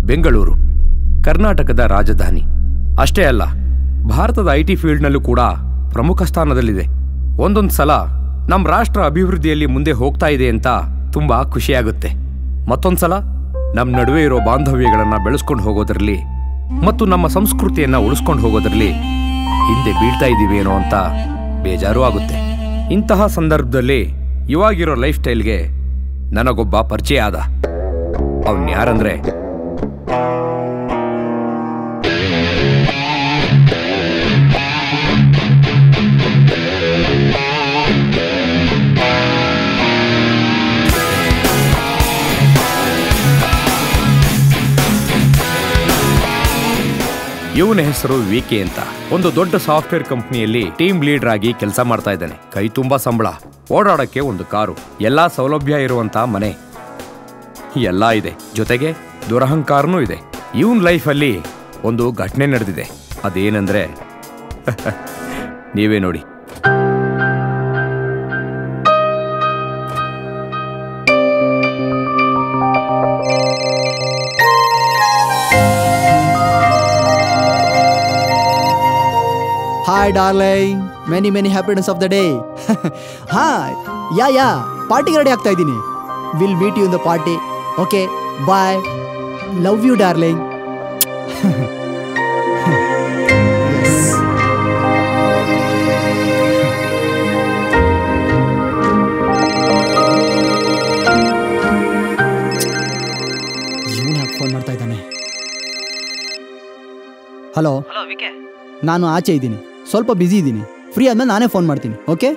ಬೆಂಗಳೂರು ಕರ್ನಾಟಕದ ರಾಜಧಾನಿ ಅಷ್ಟೇ ಅಲ್ಲ, ಭಾರತದ IT ಫೀಲ್ಡ್ನಲ್ಲೂ ಕೂಡ ಪ್ರಮುಖ ಸ್ಥಾನದಲ್ಲಿದೆ. ಒಂದೊಂದು ಸಲ ನಮ್ಮ ರಾಷ್ಟ್ರ ಅಭಿವೃದ್ಧಿಯಲ್ಲಿ ಮುಂದೆ ಹೋಗ್ತಾ ಇದೆ ಅಂತ ತುಂಬ ಖುಷಿಯಾಗುತ್ತೆ. ಮತ್ತೊಂದು ಸಲ ನಮ್ಮ ನಡುವೆ ಇರೋ ಬಾಂಧವ್ಯಗಳನ್ನು ಬೆಳೆಸ್ಕೊಂಡು ಹೋಗೋದ್ರಲ್ಲಿ ಮತ್ತು ನಮ್ಮ ಸಂಸ್ಕೃತಿಯನ್ನು ಉಳಿಸ್ಕೊಂಡು ಹೋಗೋದ್ರಲ್ಲಿ ಹಿಂದೆ ಬೀಳ್ತಾ ಇದ್ದೀವೇನೋ ಅಂತ ಬೇಜಾರು ಆಗುತ್ತೆ. ಇಂತಹ ಸಂದರ್ಭದಲ್ಲಿ ಇವಾಗಿರೋ ಲೈಫ್ ಸ್ಟೈಲ್ಗೆ ನನಗೊಬ್ಬ ಪರಿಚಯ ಆದ. ಅವನು ಯಾರಂದ್ರೆ ಇವನ ಹೆಸರು ವಿಕೆ ಅಂತ. ಒಂದು ದೊಡ್ಡ ಸಾಫ್ಟ್ವೇರ್ ಕಂಪ್ನಿಯಲ್ಲಿ ಟೀಮ್ ಲೀಡರ್ ಆಗಿ ಕೆಲಸ ಮಾಡ್ತಾ ಇದ್ದಾನೆ. ಕೈ ತುಂಬಾ ಸಂಬಳ, ಓಡಾಡಕ್ಕೆ ಒಂದು ಕಾರು, ಎಲ್ಲಾ ಸೌಲಭ್ಯ ಇರುವಂತ ಮನೆ, ಎಲ್ಲ ಇದೆ. ಜೊತೆಗೆ ದುರಹಂಕಾರನೂ ಇದೆ. ಇವನ್ ಲೈಫಲ್ಲಿ ಒಂದು ಘಟನೆ ನಡೆದಿದೆ. ಅದೇನಂದ್ರೆ ನೀವೇ ನೋಡಿ. Hi darling, many happiness of the day. Hi, yeah, party ready ಆಗ್ತಾ ಇದ್ದೀನಿ. We'll meet you in the party. Okay, bye. Love you darling. Yes. ಇವನು ಯಾಕೆ ಫೋನ್ ಮಾಡ್ತಾ ಇದ್ದಾನೆ? ಹಲೋ ವಿಕೆ, ನಾನು ಆಚೆ ಇದ್ದೀನಿ, ಸ್ವಲ್ಪ ಬ್ಯುಸಿ ಇದ್ದೀನಿ. ಫ್ರೀ ಆದ್ಮೇಲೆ ನಾನೇ ಫೋನ್ ಮಾಡ್ತೀನಿ. ಓಕೆ?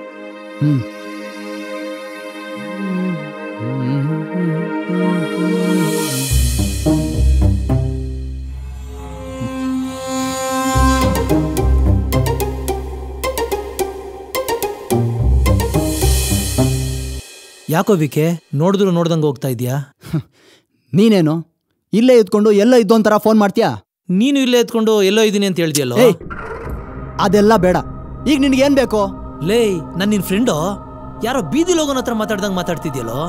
ಯಾಕೋ ವಿಕೆ, ನೋಡಿದ್ರು ನೋಡ್ದಂಗೆ ಹೋಗ್ತಾ ಇದೆಯಾ? ನೀನೇನು ಇಲ್ಲೇ ಇದ್ಕೊಂಡು ಎಲ್ಲ ಇದ್ದೊಂಥರ ಫೋನ್ ಮಾಡ್ತೀಯಾ? ನೀನು ಇಲ್ಲೇ ಎತ್ಕೊಂಡು ಎಲ್ಲೋ ಇದ್ದೀನಿ ಅಂತ ಹೇಳ್ತೀಯಲ್ಲೋ. ಅದೆಲ್ಲ ಬೇಡ. ಈಗ ನಿನ್ಗೇನ್ ಬೇಕು? ಲೇ, ನಾನು ನಿನ್ ಫ್ರೆಂಡು ಯಾರೋ ಬೀದಿ ಲೋಗನ ಹತ್ರ ಮಾತಾಡ್ದಂಗೆ ಮಾತಾಡ್ತಿದ್ಯಲ್ಲೋ.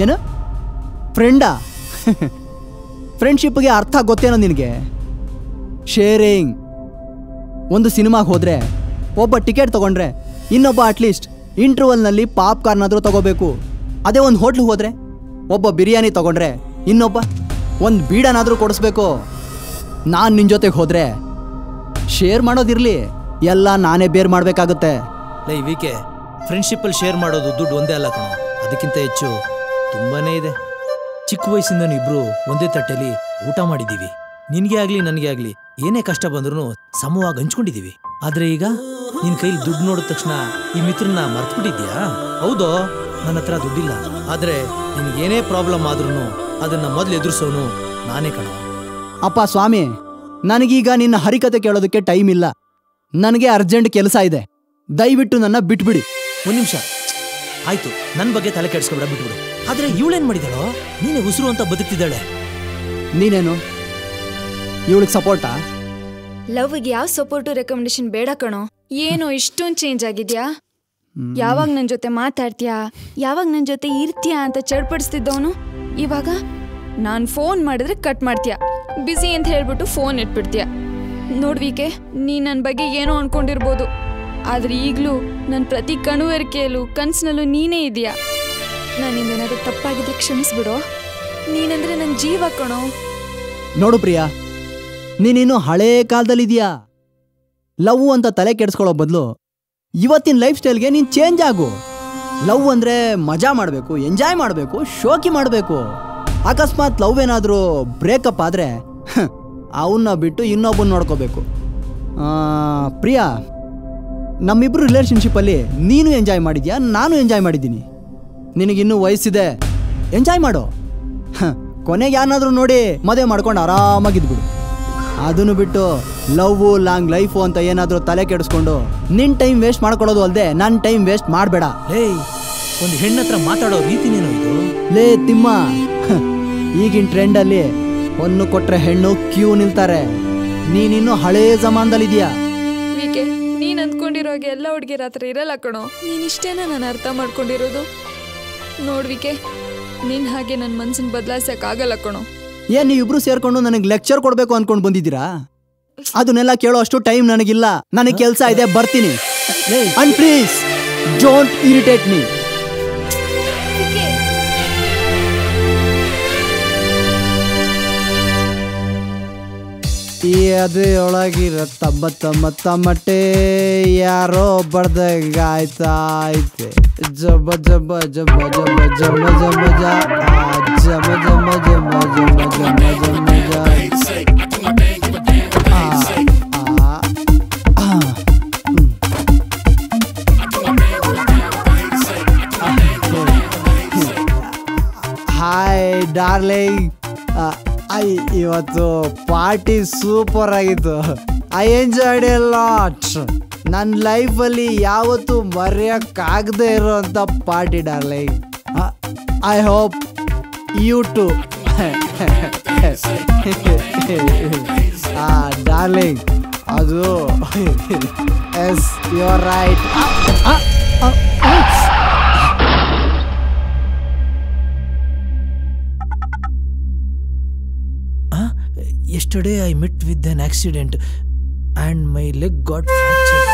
ಏನು ಫ್ರೆಂಡಾ? ಫ್ರೆಂಡ್ಶಿಪ್ಗೆ ಅರ್ಥ ಗೊತ್ತೇನೋ ನಿನಗೆ? ಶೇರಿಂಗ್. ಒಂದು ಸಿನಿಮಾಗೆ ಹೋದ್ರೆ ಒಬ್ಬ ಟಿಕೆಟ್ ತಗೊಂಡ್ರೆ ಇನ್ನೊಬ್ಬ ಅಟ್ಲೀಸ್ಟ್ ಇಂಟರ್ವಲ್ನಲ್ಲಿ ಪಾಪ್ಕಾರ್ನಾದರೂ ತಗೋಬೇಕು. ಅದೇ ಒಂದು ಹೋಟ್ಲಿಗೆ ಹೋದ್ರೆ ಒಬ್ಬ ಬಿರಿಯಾನಿ ತಗೊಂಡ್ರೆ ಇನ್ನೊಬ್ಬ ಒಂದು ಬೀಡನಾದರೂ ಕೊಡಿಸ್ಬೇಕು. ನಾನು ನಿನ್ನ ಜೊತೆಗೆ ಹೋದ್ರೆ ಶೇರ್ ಮಾಡೋದಿರಲಿ, ಎಲ್ಲ ನಾನೇ ಬೇರ್ ಮಾಡಬೇಕಾಗುತ್ತೆ. ಲೈ ವಿಕೆ, ಫ್ರೆಂಡ್ಶಿಪ್ಪಲ್ಲಿ ಶೇರ್ ಮಾಡೋದು ದುಡ್ಡು ಒಂದೇ ಅಲ್ಲ ಕಣೋ, ಅದಕ್ಕಿಂತ ಹೆಚ್ಚು ತುಂಬಾನೇ ಇದೆ. ಚಿಕ್ಕ ವಯಸ್ಸಿಂದನೂ ಇಬ್ರು ಒಂದೇ ತಟ್ಟೆಲಿ ಊಟ ಮಾಡಿದ್ದೀವಿ. ನಿನಗೆ ಆಗಲಿ ನನಗೆ ಆಗಲಿ ಏನೇ ಕಷ್ಟ ಬಂದ್ರೂ ಸಮವಾಗಿ ಹಂಚ್ಕೊಂಡಿದ್ದೀವಿ. ಆದರೆ ಈಗ ನಿನ್ನ ಕೈಲಿ ದುಡ್ಡು ನೋಡಿದ ತಕ್ಷಣ ಈ ಮಿತ್ರನ ಮರ್ತ್ಬಿಟ್ಟಿದ್ಯಾ? ಹೌದೋ, ನನ್ನ ಹತ್ರ ದುಡ್ಡಿಲ್ಲ, ಆದರೆ ನಿನಗೇನೇ ಪ್ರಾಬ್ಲಮ್ ಆದ್ರೂ ಅದನ್ನು ಮೊದಲು ಎದುರಿಸೋನು ನಾನೇ ಕಣೋ. ಅಪ್ಪ ಸ್ವಾಮಿ, ನನಗೀಗ ನಿನ್ನ ಹರಿಕತೆ ಕೇಳೋದಕ್ಕೆ ಟೈಮ್ ಇಲ್ಲ. ನನಗೆ ಅರ್ಜೆಂಟ್ ಕೆಲಸ ಇದೆ. ದಯವಿಟ್ಟು ನನ್ನ ಬಿಟ್ಬಿಡಿ. ಒಂದು ನಿಮಿಷ ಆಯ್ತು, ನನ್ನ ಬಗ್ಗೆ ತಲೆ ಕೆಡಿಸ್ಕೊಬೇಡ, ಬಿಟ್ಬಿಡು. ಆದರೆ ಇವಳೇನು ಮಾಡಿದಾಳೋ? ನೀನೇ ಉಸಿರು ಅಂತ ಬದುಕ್ತಿದ್ದಾಳೆ. ನೀನೇನು ಇವಳಿಗೆ ಸಪೋರ್ಟಾ? ಲವ್ಗೆ ಯಾವ ಸಪೋರ್ಟು ರೆಕಮೆಂಡೇಶನ್ ಬೇಡ ಕಣೋ. ಏನೋ ಇಷ್ಟೊಂದು ಚೇಂಜ್ ಆಗಿದ್ಯಾ? ಯಾವಾಗ ನನ್ನ ಜೊತೆ ಮಾತಾಡ್ತೀಯಾ, ಯಾವಾಗ ನನ್ನ ಜೊತೆ ಇರ್ತೀಯಾ ಅಂತ ಚಡ್ಪಡಿಸ್ತಿದ್ದವನು ಇವಾಗ ನಾನು ಫೋನ್ ಮಾಡಿದ್ರೆ ಕಟ್ ಮಾಡ್ತೀಯಾ, ಬ್ಯುಸಿ ಅಂತ ಹೇಳ್ಬಿಟ್ಟು ಫೋನ್ ಇಟ್ಬಿಡ್ತೀಯ. ನೋಡ್ವಿಕೆ, ನೀ ನನ್ನ ಬಗ್ಗೆ ಏನೋ ಅನ್ಕೊಂಡಿರ್ಬೋದು, ಆದರೆ ಈಗಲೂ ನನ್ನ ಪ್ರತಿ ಕಣುವರಿಕೆಯಲ್ಲೂ ಕನಸಿನಲ್ಲೂ ನೀನೇ ಇದೆಯಾ. ನಾನಿಂದೇನಾದ್ರೂ ತಪ್ಪಾಗಿದ್ರೆ ಕ್ಷಮಿಸ್ಬಿಡೋ. ನೀನಂದ್ರೆ ನನ್ನ ಜೀವ ಕಣೋ. ನೋಡು ಪ್ರಿಯಾ, ನೀನಿನ್ನು ಹಳೇ ಕಾಲದಲ್ಲಿದೆಯಾ. ಲವ್ ಅಂತ ತಲೆ ಕೆಡಿಸ್ಕೊಳ್ಳೋ ಬದಲು ಇವತ್ತಿನ ಲೈಫ್ ಸ್ಟೈಲ್ಗೆ ನೀನು ಚೇಂಜ್ ಆಗು. ಲವ್ ಅಂದರೆ ಮಜಾ ಮಾಡಬೇಕು, ಎಂಜಾಯ್ ಮಾಡಬೇಕು, ಶೋಕಿ ಮಾಡಬೇಕು. ಅಕಸ್ಮಾತ್ ಲವ್ ಏನಾದರೂ ಬ್ರೇಕಪ್ ಆದರೆ ಅವನ್ನ ಬಿಟ್ಟು ಇನ್ನೊಬ್ಬನ ನೋಡ್ಕೋಬೇಕು. ಪ್ರಿಯಾ, ನಮ್ಮಿಬ್ರು ರಿಲೇಷನ್ಶಿಪ್ಪಲ್ಲಿ ನೀನು ಎಂಜಾಯ್ ಮಾಡಿದ್ಯಾ, ನಾನು ಎಂಜಾಯ್ ಮಾಡಿದ್ದೀನಿ. ನಿನಗಿನ್ನೂ ವಯಸ್ಸಿದೆ, ಎಂಜಾಯ್ ಮಾಡು. ಕೊನೆಗೆ ಏನಾದರೂ ನೋಡಿ ಮದುವೆ ಮಾಡ್ಕೊಂಡು ಆರಾಮಾಗಿದ್ಬಿಡು. ಅದನ್ನು ಬಿಟ್ಟು ಲವ್ ಲಾಂಗ್ ಲೈಫು ಅಂತ ಏನಾದರೂ ತಲೆ ಕೆಡಿಸ್ಕೊಂಡು ನಿನ್ನ ಟೈಮ್ ವೇಸ್ಟ್ ಮಾಡ್ಕೊಳ್ಳೋದು ಅಲ್ಲದೆ ನನ್ನ ಟೈಮ್ ವೇಸ್ಟ್ ಮಾಡಬೇಡ. ಲೇ, ಒಂದು ಹೆಣ್ಣತ್ರ ಮಾತಾಡೋ ರೀತಿನೇನೋ ಇದು. ಲೇ ತಿಮ್ಮ, ಈಗಿನ ಟ್ರೆಂಡಲ್ಲಿ ಹೊನ್ನು ಕೊಟ್ರೆ ಹೆಣ್ಣು ಕ್ಯೂ ನಿಲ್ತಾರೆ. ನೀನಿನ್ನೂ ಹಳೇ ಜಮಾನದಲ್ಲಿದ್ಯಾ. ವಿಕೆ, ನೀನ್ ಅಂದ್ಕೊಂಡಿರೋಗೆ ಎಲ್ಲ ಹುಡುಗಿರ ಹತ್ರ ಇರಲ್ಲ ಕಣೋ. ನೀನಿಷ್ಟೇನ ನಾನು ಅರ್ಥ ಮಾಡ್ಕೊಂಡಿರೋದು. ನೋಡ್ವಿಕೆ, ನಿನ್ ಹಾಗೆ ನನ್ನ ಮನ್ಸನ್ನ ಬದಲಾಯಿಸಕ್ಕಾಗಲ್ಲ ಕಣೋ. ಏನ್ ನೀವಿಬ್ರು ಸೇರ್ಕೊಂಡು ನನಗೆ ಲೆಕ್ಚರ್ ಕೊಡ್ಬೇಕು ಅನ್ಕೊಂಡು ಬಂದಿದ್ದೀರಾ? ಅದನ್ನೆಲ್ಲ ಕೇಳೋ ಅಷ್ಟು ಟೈಮ್ ನನಗಿಲ್ಲ. ನನಗೆ ಕೆಲಸ ಇದೆ, ಬರ್ತೀನಿ. And please don't irritate me. ಈ ಅದ್ರೊಳಗಿರ ತಮ್ಮಟ್ಟೆ ಯಾರೋ ಬಡ್ದಾಗ ಆಯ್ತಾಯ್ತೆ. ಜಬ ಜಬ ಜಬ ಜಬ ಜಬ ಜಬ ಜಮ ಜಮ ಜಮ ಜಮ ಜಮ ಜಮ ಹಾಯ್ ಡಾರ್ಲಿಂಗ್, ಇವತ್ತು ಪಾರ್ಟಿ ಸೂಪರ್ ಆಗಿತ್ತು. I enjoyed a lot. ನನ್ನ ಲೈಫಲ್ಲಿ ಯಾವತ್ತೂ ಮರೆಯೋಕ್ಕಾಗದೇ ಇರೋಂಥ party darling. I hope you too. Darling, ಅದು yes you are right. Yesterday I met with an accident and my leg got fractured.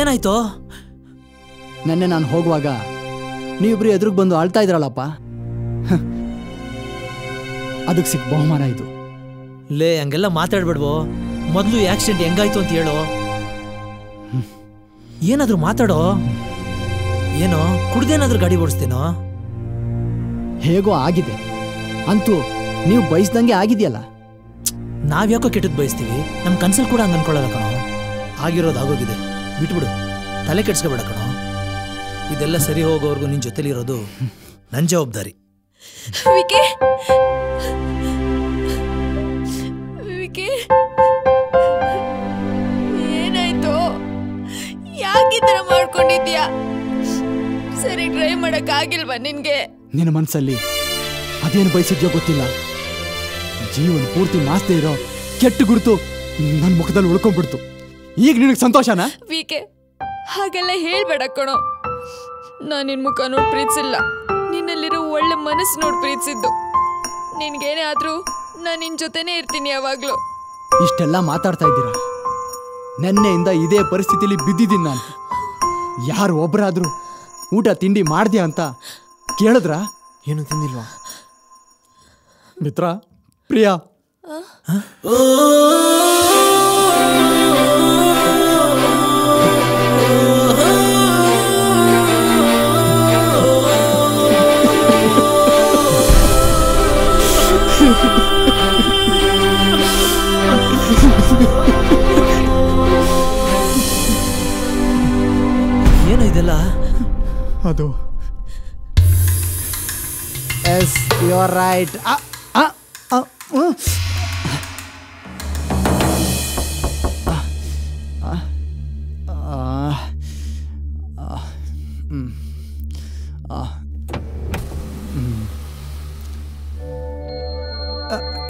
ಏನಾಯ್ತು? ನೆನ್ನೆ ನಾನು ಹೋಗುವಾಗ ನೀವಿಬ್ರು ಎದುರಿಗೆ ಬಂದು ಅಳ್ತಾ ಇದ್ರಲ್ಲಪ್ಪ, ಅದಕ್ಕೆ ಸಿಕ್ಕ ಬಹುಮಾನ ಇದು. ಲೇ, ಹಂಗೆಲ್ಲ ಮಾತಾಡ್ಬೇಡ್ವೋ. ಮೊದಲು ಆಕ್ಸಿಡೆಂಟ್ ಹೆಂಗಾಯ್ತು ಅಂತ ಹೇಳೋ. ಏನಾದ್ರೂ ಮಾತಾಡೋ. ಏನೋ ಕುಡ್ದೇನಾದ್ರೂ ಗಾಡಿ ಓಡಿಸ್ತೇನೋ? ಹೇಗೋ ಆಗಿದೆ, ಅಂತೂ ನೀವು ಬಯಸ್ದಂಗೆ ಆಗಿದೆಯಲ್ಲ. ನಾವ್ಯಾಕೋ ಕೆಟ್ಟದ್ ಬಯಸ್ತೀವಿ? ನಮ್ಮ ಕನ್ಸಲ್ಲಿ ಕೂಡ ಹಂಗೆ ಅನ್ಕೊಳ್ಳಲ್ಲ ಕಣೋ. ಆಗಿರೋದು ಆಗೋಗಿದೆ, ಬಿಟ್ಬಿಡು. ತಲೆ ಕೆಡ್ಸ್ಕೊಬೇಡ ಕಣೋ. ಇದೆಲ್ಲ ಸರಿ ಹೋಗೋವರೆಗೂ ನಿನ್ ಜೊತೆಲಿರೋದು ನನ್ನ ಜವಾಬ್ದಾರಿ. ವಿಕೆ, ವಿಕೆ, ಏನಾಯ್ತು? ಯಾಕೆ ಈ ಥರ ಮಾಡ್ಕೊಂಡಿದ್ಯಾ? ಸರಿ ಡ್ರೈವ್ ಮಾಡಕ್ ಆಗಿಲ್ವಾ ನಿನ್ಗೆ? ನಿನ್ನ ಮನಸ್ಸಲ್ಲಿ ಅದೇನು ಬಯಸಿದ್ಯೋ ಗೊತ್ತಿಲ್ಲ. ಜೀವನ ಪೂರ್ತಿ ಮಾಸ್ದೇ ಇರೋ ಕೆಟ್ಟ ಗುರುತು ನನ್ನ ಮುಖದಲ್ಲಿ ಉಳ್ಕೊಂಡ್ಬಿಡ್ತು. ಈಗ ನಿನಗೆ ಸಂತೋಷನಾ? ವಿಕೆ, ಹಾಗೆಲ್ಲ ಹೇಳ್ಬೇಡ ಕಣೋ. ನಾನು ನಿನ್ ಮುಖ ನೋಡಿ ಪ್ರೀತಿಸಿಲ್ಲ, ನಿನ್ನಲ್ಲಿರೋ ಒಳ್ಳೆ ಮನಸ್ಸು ನೋಡಿ ಪ್ರೀತಿಸಿದ್ದು. ನಿನ್ಗೇನೇ ಆದ್ರೂ ನಾನು ನಿನ್ ಜೊತೆನೇ ಇರ್ತೀನಿ ಯಾವಾಗ್ಲೂ. ಇಷ್ಟೆಲ್ಲ ಮಾತಾಡ್ತಾ ಇದ್ದೀರಾ, ನೆನ್ನೆಯಿಂದ ಇದೇ ಪರಿಸ್ಥಿತಿಲಿ ಬಿದ್ದಿದ್ದೀನಿ ನಾನು. ಯಾರು ಒಬ್ಬರಾದ್ರೂ ಊಟ ತಿಂಡಿ ಮಾಡ್ದ್ಯಾ ಅಂತ ಕೇಳಿದ್ರಾ? ಏನು ತಿಂದಿಲ್ವಾ? ಮಿತ್ರ, ಪ್ರಿಯಾ, ಏನು ಇದೆಲ್ಲ? ಅದು ಎಸ್ ಯು ಆರ್ ರೈಟ್.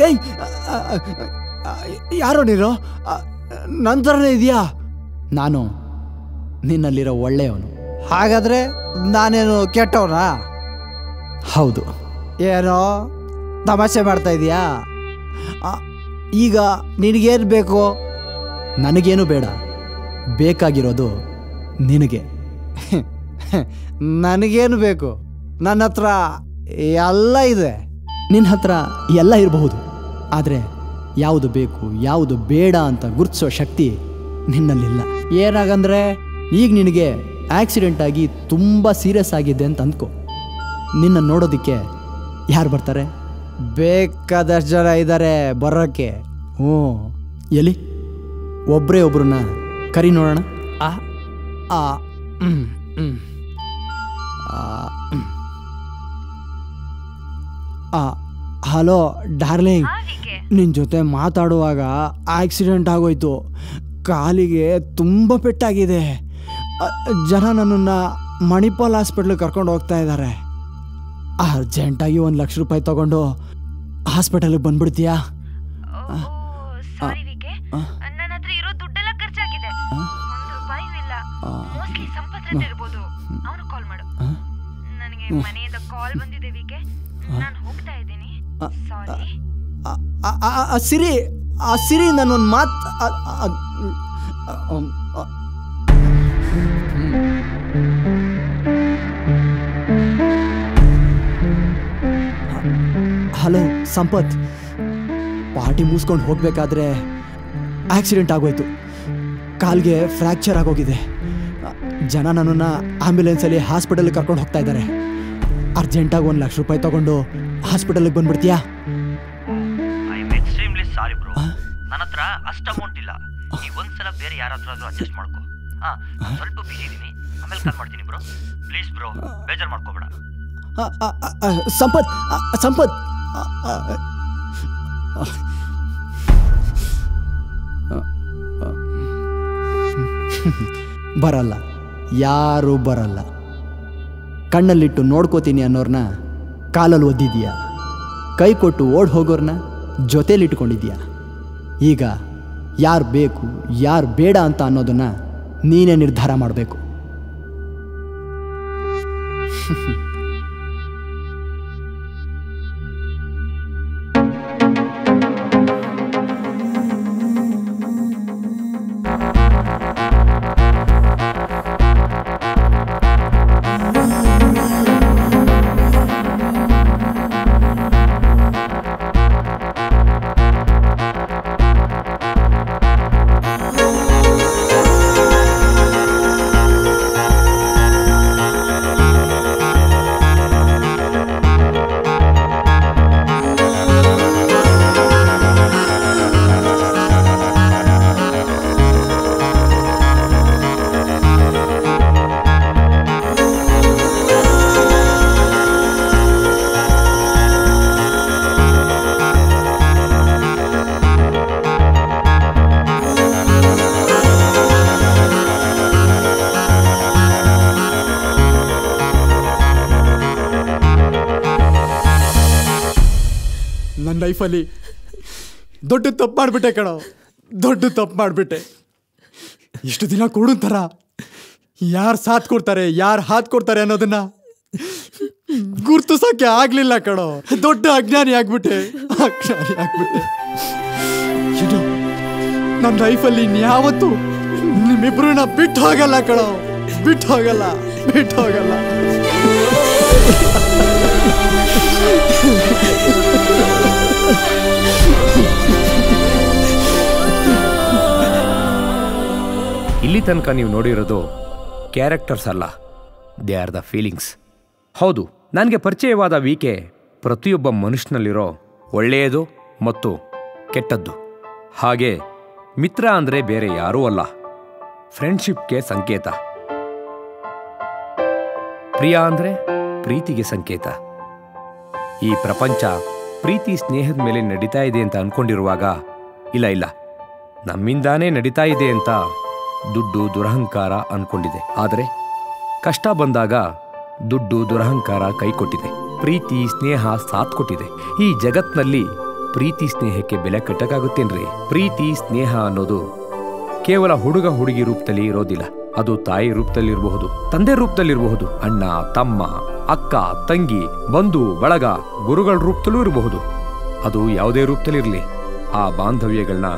ಏಯ್, ಯಾರೋ ನೀನು? ನನ್ನ ಥರನೇ ಇದೆಯಾ? ನಾನು ನಿನ್ನಲ್ಲಿರೋ ಒಳ್ಳೆಯವನು. ಹಾಗಾದ್ರೆ ನಾನೇನು ಕೆಟ್ಟವನಾ? ಹೌದು. ಏನೋ ತಮಾಷೆ ಮಾಡ್ತಾ ಇದೀಯಾ? ಈಗ ನಿನಗೇನು ಬೇಕು? ನನಗೇನು ಬೇಡ, ಬೇಕಾಗಿರೋದು ನಿನಗೆ. ನನಗೇನು ಬೇಕು? ನನ್ನ ಹತ್ರ ಎಲ್ಲ ಇದೆ. ನಿನ್ನ ಹತ್ರ ಎಲ್ಲ ಇರಬಹುದು, ಆದರೆ ಯಾವುದು ಬೇಕು ಯಾವುದು ಬೇಡ ಅಂತ ಗುರುತಿಸೋ ಶಕ್ತಿ ನಿನ್ನಲ್ಲಿಲ್ಲ. ಏನಾಗಂದ್ರೆ ಈಗ ನಿನಗೆ ಆಕ್ಸಿಡೆಂಟ್ ಆಗಿ ತುಂಬ ಸೀರಿಯಸ್ ಆಗಿದೆ ಅಂತ ಅಂದ್ಕೊ. ನಿನ್ನ ನೋಡೋದಕ್ಕೆ ಯಾರು ಬರ್ತಾರೆ? ಬೇಕಾದಷ್ಟು ಜನ ಇದ್ದಾರೆ ಬರೋಕ್ಕೆ. ಎಲ್ಲಿ ಒಬ್ಬರೇ ಒಬ್ರನ್ನ ಕರಿ ನೋಡೋಣ. ಹಲೋ ಡಾರ್ಲಿಂಗ್, ನಿನ್ನ ಜೊತೆ ಮಾತಾಡುವಾಗ ಆಕ್ಸಿಡೆಂಟ್ ಆಗೋಯ್ತು. ಕಾಲಿಗೆ ತುಂಬ ಪೆಟ್ಟಾಗಿದೆ. ಜನ ನನ್ನನ್ನು ಮಣಿಪಾಲ್ ಹಾಸ್ಪಿಟ್ಲಿಗೆ ಕರ್ಕೊಂಡು ಹೋಗ್ತಾ ಇದ್ದಾರೆ. ಅರ್ಜೆಂಟಾಗಿ 1 ಲಕ್ಷ ರೂಪಾಯಿ ತಗೊಂಡು ಹಾಸ್ಪಿಟಲ್ಗೆ ಬಂದ್ಬಿಡ್ತೀಯಾ? ನನ್ನ ಹತ್ರ ಇರೋ ದುಡ್ಡೆಲ್ಲ ಖರ್ಚಾಗಿದೆ, 1 ರೂಪಾಯಿ ಇಲ್ಲ. ಮೋಸ್ಟ್ಲಿ ಸಂಪತ್ ಹತ್ರ ಇರಬಹುದು. ಅವನು ಕಾಲ್ ಮಾಡು. ನನಗೆ ಮನೆಯಿಂದ ಕಾಲ್ ಬಂದಿದೆ ವಿಕೆ, ನಾನು ಹೋಗ್ತಾ ಇದ್ದೀನಿ. ಸಾರಿ. ಸಿರಿ ನಾನೊಂದು ಮಾತು ಹಲೋ ಸಂಪತ್, ಪಾರ್ಟಿ ಮುಗಿಸ್ಕೊಂಡು ಹೋಗ್ಬೇಕಾದ್ರೆ ಆಕ್ಸಿಡೆಂಟ್ ಆಗೋಯ್ತು. ಕಾಲ್ಗೆ ಫ್ರ್ಯಾಕ್ಚರ್ ಆಗೋಗಿದೆ. ಜನ ನನ್ನನ್ನು ಆಂಬ್ಯುಲೆನ್ಸಲ್ಲಿ ಹಾಸ್ಪಿಟಲ್ಗೆ ಕರ್ಕೊಂಡು ಹೋಗ್ತಾ ಇದ್ದಾರೆ. ಅರ್ಜೆಂಟಾಗಿ 1 ಲಕ್ಷ ರೂಪಾಯಿ ತಗೊಂಡು ಹಾಸ್ಪಿಟಲ್ಗೆ ಬಂದ್ಬಿಡ್ತೀಯಾ? I am extremely sorry bro, ನನ್ನ ಹತ್ರ ಅಷ್ಟು ಅಮೌಂಟ್ ಇಲ್ಲ. ಈ ಒಂದ್ಸಲ ಬೇರೆ ಯಾರ ಹತ್ರ ಅಡ್ಜಸ್ಟ್ ಮಾಡ್ಕೊ. ಸ್ವಲ್ಪ ಬಿಸಿ ಇದ್ದೀನಿ, ಆಮೇಲೆ ಕಾಲ್ ಮಾಡ್ತೀನಿ ಬ್ರೋ. ಪ್ಲೀಸ್ ಬ್ರೋ, ಬೇಜಾರು ಮಾಡ್ಕೋಬೇಡ. ಸಂಪತ್ ಸಂಪತ್ ಬರಲ್ಲ, ಯಾರೂ ಬರಲ್ಲ. ಕಣ್ಣಲ್ಲಿಟ್ಟು ನೋಡ್ಕೋತೀನಿ ಅನ್ನೋರ್ನ ಕಾಲಲ್ಲಿ ಒದ್ದಿದೀಯ, ಕೈ ಕೊಟ್ಟು ಓಡ್ ಹೋಗೋರ್ನ ಜೊತೆಲಿಟ್ಕೊಂಡಿದ್ಯಾ. ಈಗ ಯಾರು ಬೇಕು ಯಾರು ಬೇಡ ಅಂತ ಅನ್ನೋದನ್ನ ನೀನೇ ನಿರ್ಧಾರ ಮಾಡಬೇಕು. ನನ್ನ ಲೈಫಲ್ಲಿ ದೊಡ್ಡ ತಪ್ಪು ಮಾಡಿಬಿಟ್ಟೆ ಕಣೋ, ದೊಡ್ಡ ತಪ್ಪು ಮಾಡಿಬಿಟ್ಟೆ. ಇಷ್ಟು ದಿನ ಕೊಡೋ ಥರ ಯಾರು ಸಾಥ್ ಕೊಡ್ತಾರೆ ಯಾರು ಹಾತ್ ಕೊಡ್ತಾರೆ ಅನ್ನೋದನ್ನ ಗುರ್ತಿಸೋಕೆ ಆಗಲಿಲ್ಲ ಕಣೋ. ದೊಡ್ಡ ಅಜ್ಞಾನಿ ಆಗ್ಬಿಟ್ಟೆ. ನನ್ನ ಲೈಫಲ್ಲಿ ಇನ್ಯಾವತ್ತೂ ನಿಮ್ಮಿಬ್ರನ್ನ ಬಿಟ್ಟು ಹೋಗಲ್ಲ ಕಣೋ, ಬಿಟ್ಟು ಹೋಗಲ್ಲ. ಇಲ್ಲಿ ತನಕ ನೀವು ನೋಡಿರೋದು ಕ್ಯಾರೆಕ್ಟರ್ಸ್ ಅಲ್ಲ, ದೇ ಆರ್ ದ ಫೀಲಿಂಗ್ಸ್. ಹೌದು, ನನಗೆ ಪರಿಚಯವಾದ ವಿಕೆ ಪ್ರತಿಯೊಬ್ಬ ಮನುಷ್ಯನಲ್ಲಿರೋ ಒಳ್ಳೆಯದು ಮತ್ತು ಕೆಟ್ಟದ್ದು. ಹಾಗೆ ಮಿತ್ರ ಅಂದರೆ ಬೇರೆ ಯಾರೂ ಅಲ್ಲ, ಫ್ರೆಂಡ್ಶಿಪ್ಗೆ ಸಂಕೇತ. ಪ್ರಿಯ ಅಂದರೆ ಪ್ರೀತಿಗೆ ಸಂಕೇತ. ಈ ಪ್ರಪಂಚ ಪ್ರೀತಿ ಸ್ನೇಹದ ಮೇಲೆ ನಡೀತಾ ಇದೆ ಅಂತ ಅನ್ಕೊಂಡಿರುವಾಗ ಇಲ್ಲ, ನಮ್ಮಿಂದಾನೇ ನಡೀತಾ ಇದೆ ಅಂತ ದುಡ್ಡು ದುರಹಂಕಾರ ಅನ್ಕೊಂಡಿದೆ. ಆದರೆ ಕಷ್ಟ ಬಂದಾಗ ದುಡ್ಡು ದುರಹಂಕಾರ ಕೈ ಕೊಟ್ಟಿದೆ, ಪ್ರೀತಿ ಸ್ನೇಹ ಸಾಥ್ ಕೊಟ್ಟಿದೆ. ಈ ಜಗತ್ನಲ್ಲಿ ಪ್ರೀತಿ ಸ್ನೇಹಕ್ಕೆ ಬೆಲೆ ಕಟ್ಟಕ್ಕಾಗುತ್ತೇನ್ರಿ? ಪ್ರೀತಿ ಸ್ನೇಹ ಅನ್ನೋದು ಕೇವಲ ಹುಡುಗ ಹುಡುಗಿ ರೂಪದಲ್ಲಿ ಇರೋದಿಲ್ಲ, ಅದು ತಾಯಿ ರೂಪದಲ್ಲಿರಬಹುದು, ತಂದೆ ರೂಪದಲ್ಲಿರಬಹುದು, ಅಣ್ಣ ತಮ್ಮ ಅಕ್ಕ ತಂಗಿ ಬಂಧು ಬಳಗ ಗುರುಗಳ ರೂಪದಲ್ಲೂ ಇರಬಹುದು. ಅದು ಯಾವುದೇ ರೂಪದಲ್ಲಿರಲಿ, ಆ ಬಾಂಧವ್ಯಗಳನ್ನ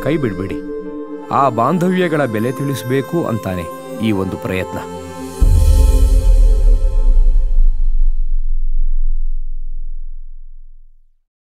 ಕೈ ಬಿಡಬೇಡಿ. ಆ ಬಾಂಧವ್ಯಗಳ ಬೆಲೆ ತಿಳಿಸಬೇಕು ಅಂತಾನೆ ಈ ಒಂದು ಪ್ರಯತ್ನ.